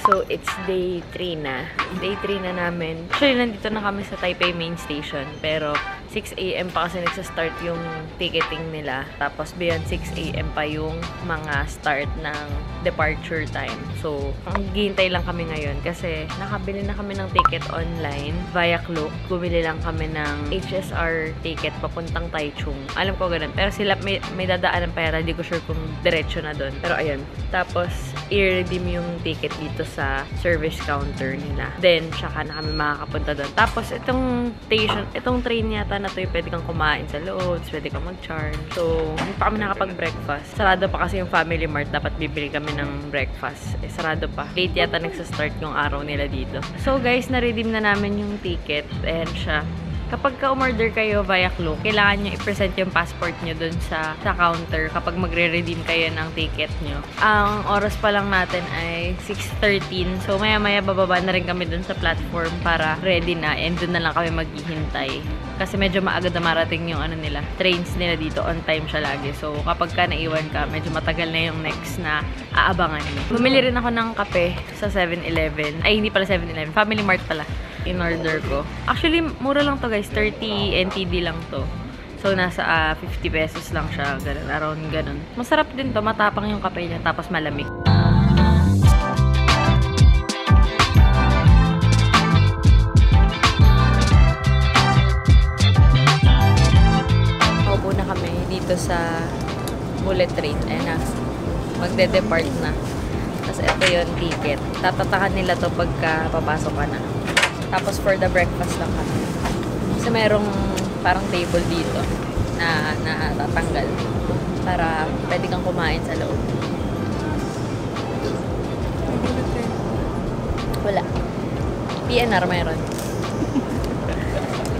So, it's day 3 na. Day 3 na namin. Actually, nandito na kami sa Taipei Main Station. Pero, 6 AM pa kasi nagsastart yung ticketing nila. Tapos, beyond 6 AM pa yung mga start ng departure time. So, maghihintay lang kami ngayon kasi nakabili na kami ng ticket online via Klook. Bumili lang kami ng HSR ticket papuntang Taichung. Alam ko ganun. Pero sila may dadaan ng pera. Hindi ko sure kung diretso na doon. Pero ayun. Tapos, i-redeem yung ticket dito sa service counter nila. Then, tsaka na kami makakapunta doon. Tapos, itong train yata na to yung pwede kang kumain sa loob, pwede kang mag-charge. So, hindi pa kami nakapag-breakfast. Sarado pa kasi yung Family Mart. Dapat bibili kami ng breakfast. Sarado pa. Late yata nagsastart yung araw nila dito. So, guys, na-redeem na namin yung ticket. Ayan siya. Kapag ka-umorder kayo via Klook, kailangan nyo i-present yung passport nyo dun sa counter kapag magre-redeem kayo ng ticket nyo. Ang oras pa lang natin ay 6:13. So, maya-maya bababa na rin kami dun sa platform para ready na. And dun na lang kami maghihintay. Kasi medyo maaga na marating yung trains nila dito. On time siya lagi. So, kapag ka naiwan ka, medyo matagal na yung next na aabangan nyo. Bumili rin ako ng kape sa 7-Eleven. Ay, hindi pala 7-Eleven. Family Mart pala. In-order ko. Actually, mura lang to guys. 30 NTD lang to. So, nasa 50 pesos lang siya. Ganun, around ganun. Masarap din to. Matapang yung kape niya. Tapos malamig. Paupo na kami dito sa bullet train. Ayan na. Magde-depart na. Tapos, ito yung ticket. Tatatakan nila to pagka papasok ka na. Tapos, for the breakfast lang kami. Kasi merong parang table dito na natatanggal para pwede kang kumain sa loob. Wala. PNR meron.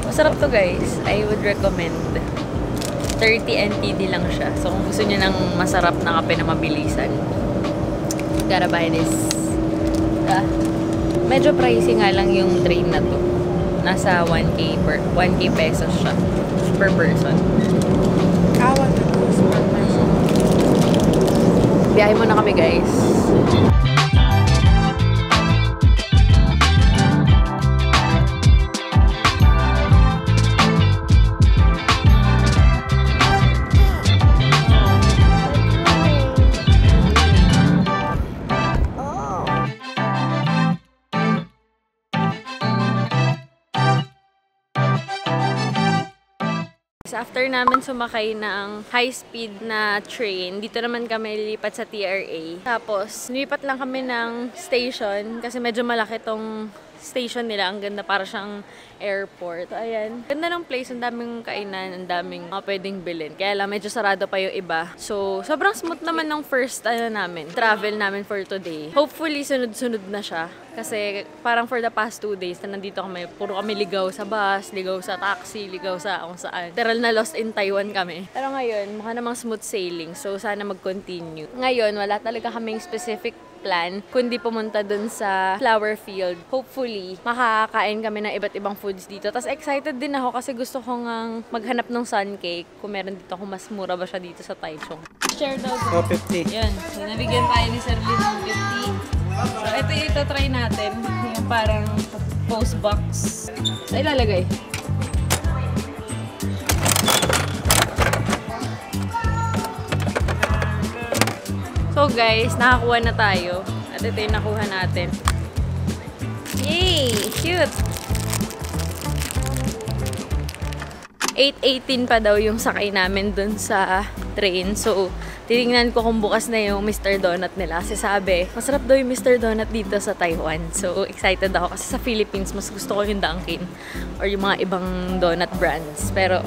Masarap to guys. I would recommend. 30 NTD lang siya. So, kung gusto niyo ng masarap na kape na mabilisan, gotta buy this. Medyo pricey nga lang yung train na to. Nasa 1K pesos siya per person. 1 pesos per person. Biyahe muna kami guys. After namin sumakay ng high-speed na train, dito naman kami lilipat sa TRA. Tapos, nilipat lang kami ng station kasi medyo malaki tong station nila. Ang ganda, para siyang airport. So, ayan. Ganda ng place. Ang daming kainan, ang daming pwedeng bilhin. Kaya lang, medyo sarado pa yung iba. So, sobrang smooth naman ng first travel namin for today. Hopefully, sunod-sunod na siya. Kasi parang for the past 2 days na nandito kami, puro kami ligaw sa bus, ligaw sa taxi, ligaw sa kung saan. Literal na lost in Taiwan kami. Pero ngayon, mukha namang smooth sailing. So, sana mag-continue. Ngayon, wala talaga kaming specific plan kundi pumunta dun sa flower field. Hopefully, makakain kami ng iba't ibang foods dito. Tapos excited din ako kasi gusto ko ngang maghanap ng sun cake. Kung meron dito, kung mas mura ba siya dito sa Taichung. Share daw. 50. Yan. So, nabigyan tayo ni Sir Lin ng 50. So, ito yung ito-try natin. Yung parang post box. So, ilalagay. So guys, nakakuha na tayo. At ito yung nakuha natin. Yay! Cute! 8:18 pa daw yung sakay namin dun sa train. So, titingnan ko kung bukas na yung Mr. Donut nila. Kasi sabi, masarap daw yung Mr. Donut dito sa Taiwan. So, excited ako. Kasi sa Philippines, mas gusto ko yung Dunkin or yung mga ibang donut brands. Pero,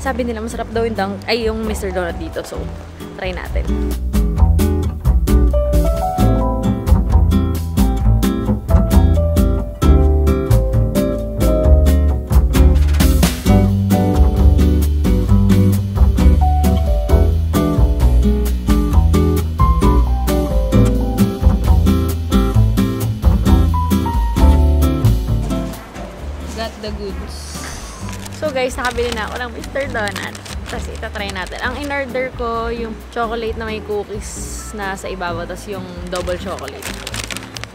sabi nila masarap daw yung Mr. Donut dito. So, try natin. The goods. So guys, nakabili na ako ng Mr. Donut. Tapos itatry natin. Ang in-order ko yung chocolate na may cookies na sa ibabaw. Tapos yung double chocolate.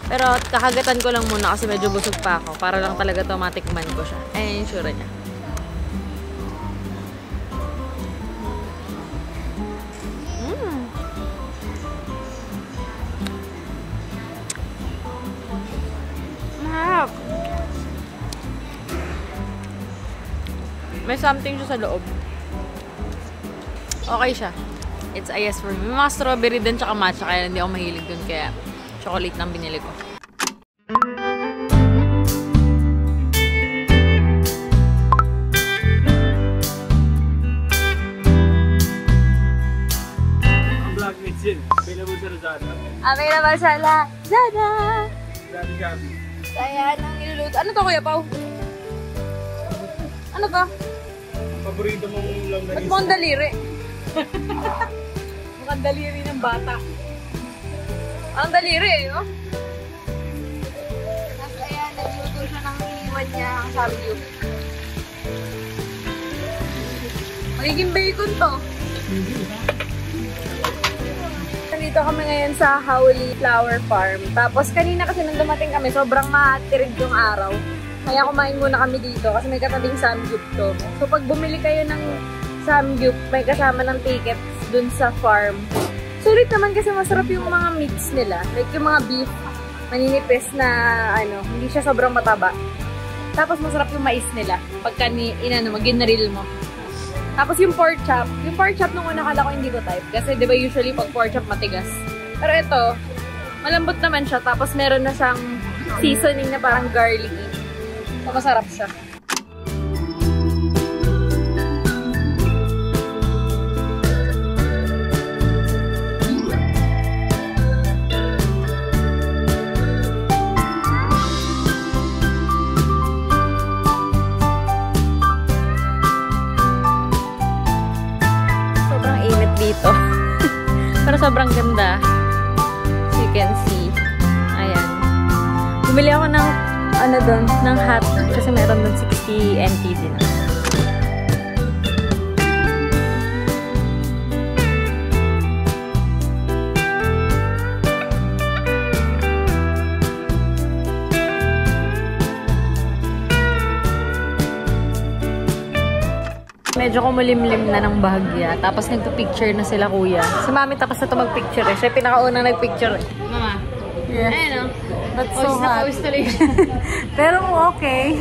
Pero kakagatan ko lang muna kasi medyo busog pa ako. Para lang talaga to matikman ko siya. Ayan yung sura niya. Mahap! May something siya sa loob. Okay siya. It's a yes for me. May mga strawberry din tsaka matcha kaya hindi ako mahilig dun. Kaya chocolate lang binili ko. Ang vlog ni Jin. Available sa Lazada. Available sa Lazada! Gabi. Ayan ang niluluto. Ano to Kuya Pao? Ano to? Paborito mong ulam na Ba't mo ang daliri? Mukhang daliri ng bata. Ang daliri eh, no? Tapos ayan, nagluto siya ng iniwan niya ang samgyup. Magiging bacon to. Nandito kami ngayon sa Howley Flower Farm. Tapos kanina kasi nung dumating kami, sobrang matirig yung araw. Kaya kumain muna kami dito kasi may katabing samgyup to. So pag bumili kayo ng samgyup, may kasama ng tickets dun sa farm. Sulit naman kasi masarap yung mga meats nila. Like yung mga beef, maninipis na hindi siya sobrang mataba. Tapos masarap yung mais nila pagka ginaril mo. Tapos yung pork chop nung una kala ko hindi ko type. Kasi di ba usually pag pork chop matigas. Pero ito, malambot naman siya. Tapos meron na siyang seasoning na parang garlicky. So masarap siya. Dito. Pero sobrang ganda. As you can see. Ayan. Bumili ako ng ng hat kasi meron doon 60 NT din. Medyo kumulimlim na ng bahagya. Tapos nagpa-picture na sila kuya. Si mami tapos na ito mag-picture eh. Siya pinakaunang nag-picture eh. Mama. Yeah. Ayun o. That's so hot. Pero okay.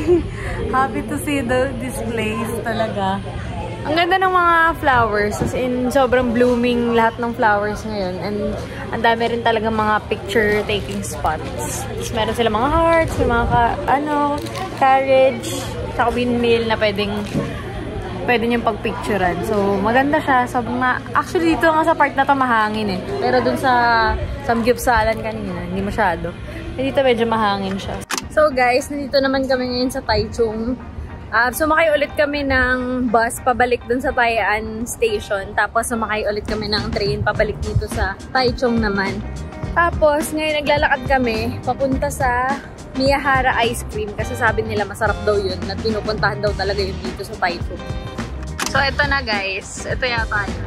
Happy to see this place talaga. Ang ganda ng mga flowers. As in, sobrang blooming lahat ng flowers ngayon. And ang dami rin talaga mga picture-taking spots. Tapos meron sila mga hearts, may mga carriage, saka windmill na pwede niyong pagpicturean. So, maganda siya. So, actually, dito nga sa part na to mahangin eh. Pero dun sa samgyupsalan kanina, hindi masyado. Dito medyo mahangin siya. So, guys, nandito naman kami ngayon sa Taichung. Sumakay ulit kami ng bus pabalik dun sa Tai'an Station. Tapos, sumakay ulit kami ng train pabalik dito sa Taichung naman. Tapos, ngayon naglalakad kami papunta sa Miyahara Ice Cream. Kasi sabi nila masarap daw yun. At pinupuntahan daw talaga yun dito sa Taichung. So, ito na guys. Ito yata yun.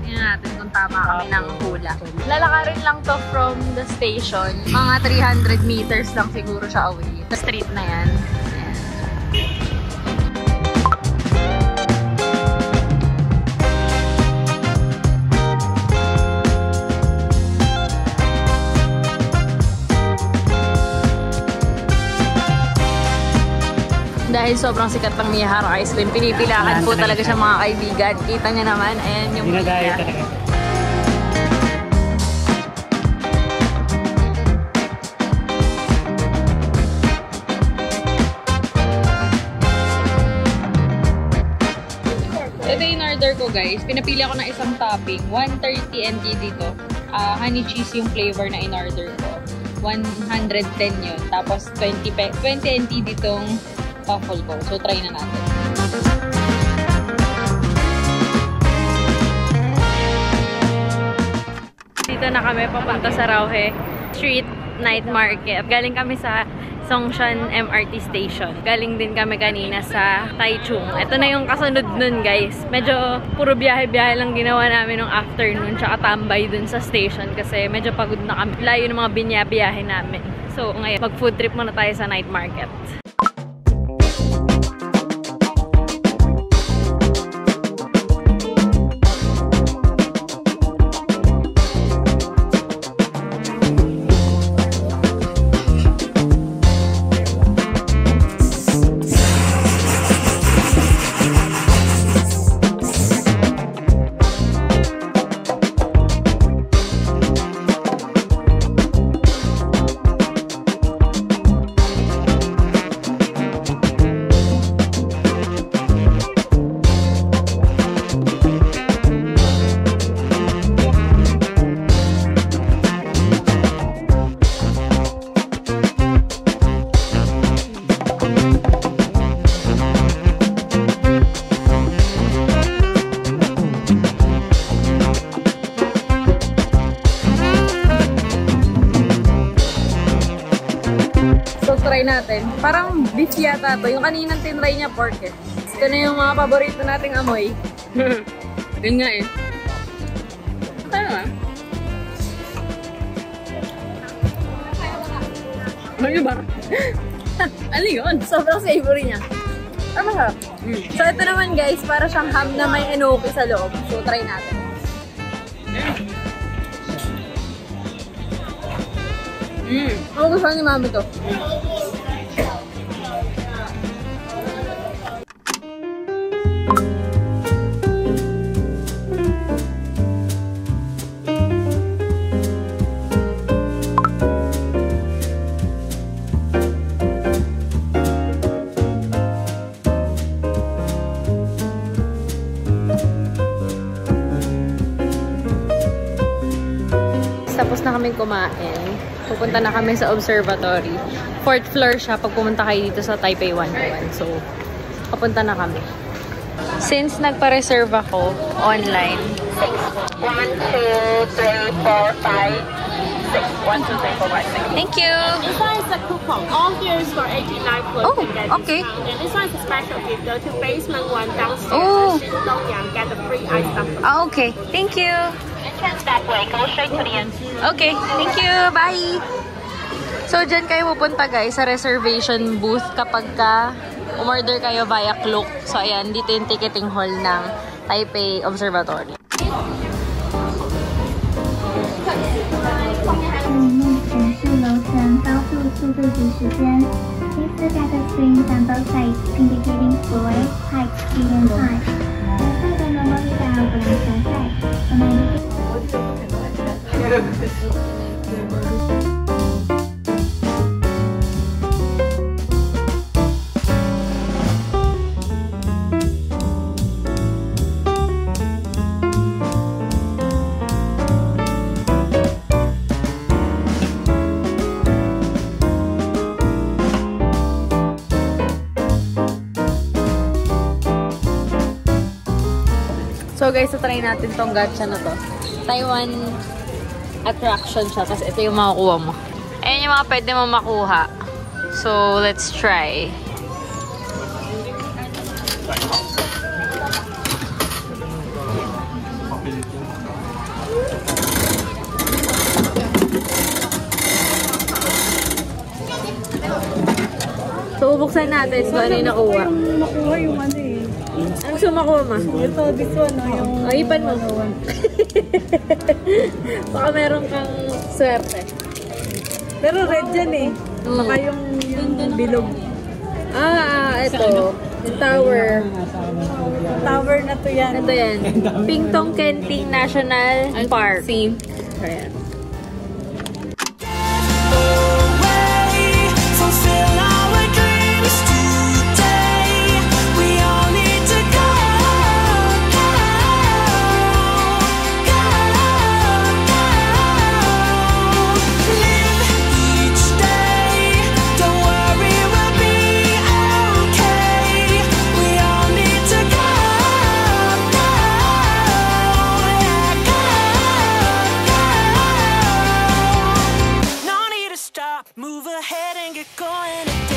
Tingnan natin kung tama kami ng hula. Lalakarin lang to from the station. Mga 300 meters lang siguro siya away. The street na yan. Ayan. Dahil sobrang sikat ng Miyahara Ice Cream, pinipilakan po talaga siya mga kaibigan. Kita niya naman, ayan yung Dinadayo talaga. Ito yung order ko guys. Pinapili ako ng isang topping. 130 NT dito. Honey cheese yung flavor na in-order ko. 110 yun. Tapos 20 NT ditong waffle ko. So, try na natin. Dito na kami papunta sa Rauhe Street Night Market. Galing kami sa Songshan MRT Station. Galing din kami kanina sa Taichung. Ito na yung kasunod nun, guys. Medyo puro biyahe-biyahe lang ginawa namin nung afternoon. Tsaka tambay dun sa station kasi medyo pagod na kami. Layo ng mga binyabiyahe namin. So, ngayon, mag-food trip muna tayo sa night market. Try natin. Parang beef yata to. Yung kaninang tinry niya pork eh. Ito na yung mga paborito nating amoy. Yun nga eh. Ano ba? Ano ba? Ano yun? Sobrang savory niya. Ang masarap. So ito naman guys, para siyang ham na may enoki sa loob. So try natin. Ako gusto ni mami to. Tapos na kaming kumain. Pupunta na kami sa observatory. 4th floor siya pag pumunta kayo dito sa Taipei 101. So, papunta na kami. Since nagpa-reserve ako online. 1, 2, 3, 4, 5, 6. 1, 2, 3, 4, 5, 6. Thank you! This one is a coupon. All here is for 89 clothes. Oh, and get okay. discount. And this one is a special gift. Go to basement 1 downstairs. Oh. Xindongyang, get the free ice stuff. Ah, okay. Thank you! Entrance that way. Go straight to the end. Okay. Thank you! Bye! So, dyan kayo pupunta guys sa reservation booth kapag ka umorder kayo via Klook. So, ayan. Dito yung ticketing hall ng Taipei Observatory. 目前是楼层高速速度及时间。Please look at the screens on both sides indicating floor, height, speed, and time. The side normally dial blank side. So guys, try natin tong gacha na to. Taiwan attraction siya. Tapos ito yung makukuha mo. Ayan yung mga pwede mo makuha. So, let's try. So, bubuksan natin. So, ano yung nakuha? Nakuha yung ano eh. Ano gusto makuha ma? Ito, this one, no, yung... Ipan mo. Baka meron kang swerte. Pero red dyan eh. Baka yung bilog. Ito. Yung tower. Tower na to yan. Ito yan. Pingtong Kenting National Park. Same. Ayan. Move ahead and get going.